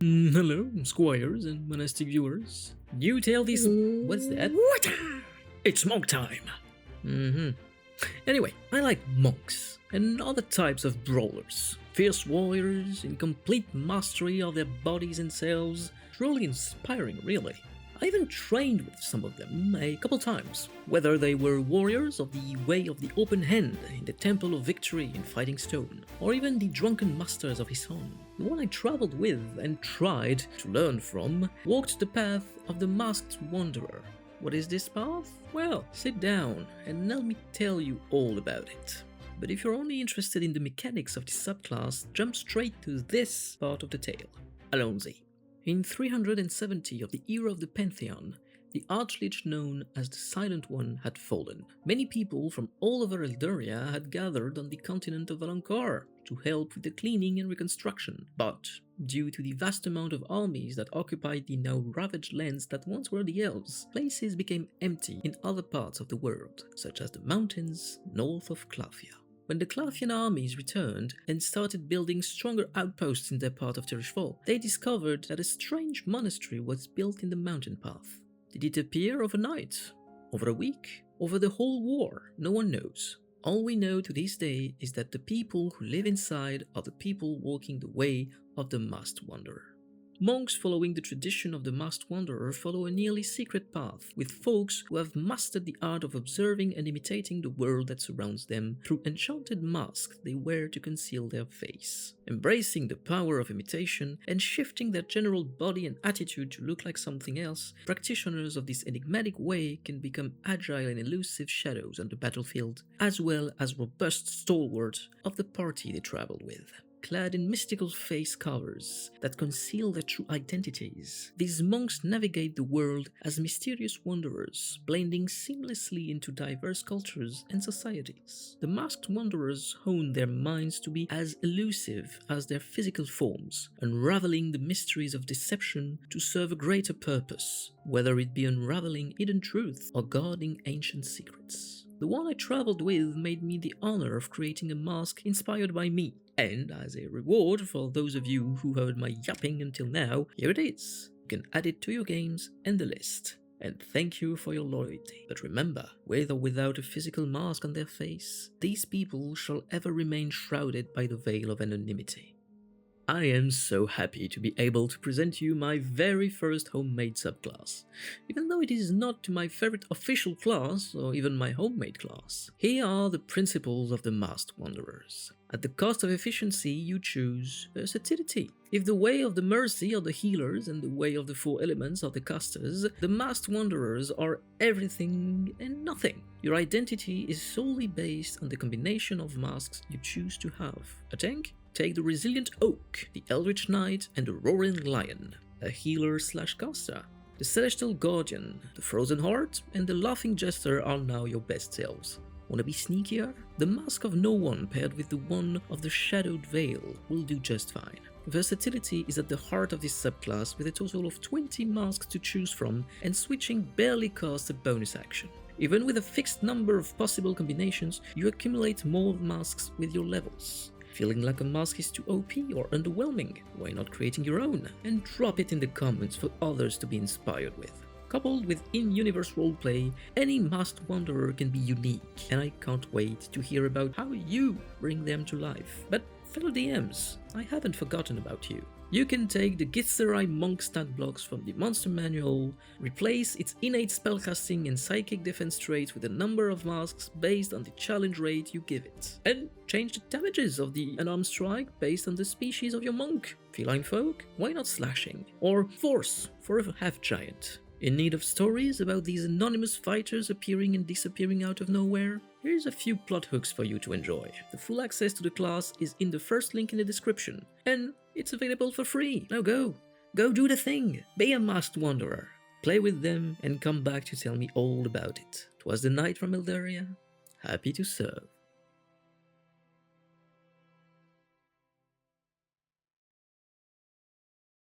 Hello, squires and monastic viewers. New tale this. What's that? It's monk time! Anyway, I like monks and other types of brawlers. Fierce warriors in complete mastery of their bodies and selves. Truly inspiring, really. I even trained with some of them a couple times, whether they were warriors of the Way of the Open Hand in the Temple of Victory in Fighting Stone, or even the drunken masters of Hisson. The one I traveled with and tried to learn from walked the path of the Masked Wanderer. What is this path? Well, sit down and let me tell you all about it. But if you're only interested in the mechanics of the subclass, jump straight to this part of the tale. Allons-y. In 370 of the era of the Pantheon, the Archlich known as the Silent One had fallen. Many people from all over Eldoria had gathered on the continent of Valankar to help with the cleaning and reconstruction, but due to the vast amount of armies that occupied the now ravaged lands that once were the elves, places became empty in other parts of the world, such as the mountains north of Clathia. When the Clathian armies returned and started building stronger outposts in their part of Tirishval, they discovered that a strange monastery was built in the mountain path. Did it appear overnight? Over a week? Over the whole war? No one knows. All we know to this day is that the people who live inside are the people walking the way of the Masked Wanderer. Monks following the tradition of the Masked Wanderer follow a nearly secret path, with folks who have mastered the art of observing and imitating the world that surrounds them through enchanted masks they wear to conceal their face. Embracing the power of imitation and shifting their general body and attitude to look like something else, practitioners of this enigmatic way can become agile and elusive shadows on the battlefield, as well as robust stalwarts of the party they travel with. Clad in mystical face covers that conceal their true identities, these monks navigate the world as mysterious wanderers, blending seamlessly into diverse cultures and societies. The Masked Wanderers hone their minds to be as elusive as their physical forms, unraveling the mysteries of deception to serve a greater purpose, whether it be unraveling hidden truth or guarding ancient secrets. The one I traveled with made me the honor of creating a mask inspired by me, and as a reward for those of you who heard my yapping until now, here it is. You can add it to your games and the list. And thank you for your loyalty. But remember, with or without a physical mask on their face, these people shall ever remain shrouded by the veil of anonymity. I am so happy to be able to present you my very first homemade subclass, even though it is not my favorite official class or even my homemade class. Here are the principles of the Masked Wanderers. At the cost of efficiency, you choose versatility. If the way of the mercy are the healers and the way of the four elements are the casters, the Masked Wanderers are everything and nothing. Your identity is solely based on the combination of masks you choose to have. A tank? Take the Resilient Oak, the Eldritch Knight, and the Roaring Lion. A healer/caster. The Celestial Guardian, the Frozen Heart, and the Laughing Jester are now your best selves. Wanna be sneakier? The Mask of No One paired with the one of the Shadowed Veil will do just fine. Versatility is at the heart of this subclass, with a total of 20 masks to choose from, and switching barely costs a bonus action. Even with a fixed number of possible combinations, you accumulate more masks with your levels. Feeling like a mask is too OP or underwhelming? Why not creating your own? And drop it in the comments for others to be inspired with. Coupled with in-universe roleplay, any Masked Wanderer can be unique, and I can't wait to hear about how you bring them to life. But fellow DMs, I haven't forgotten about you. You can take the Githzerai monk stat blocks from the monster manual, replace its innate spellcasting and psychic defense traits with a number of masks based on the challenge rate you give it, and change the damages of the unarmed strike based on the species of your monk. Feline folk? Why not slashing? Or force for a half-giant? In need of stories about these anonymous fighters appearing and disappearing out of nowhere? Here's a few plot hooks for you to enjoy. The full access to the class is in the first link in the description, and it's available for free. Now go do the thing. Be a Masked Wanderer. Play with them and come back to tell me all about it. 'Twas the Knight from Eldaria. Happy to serve.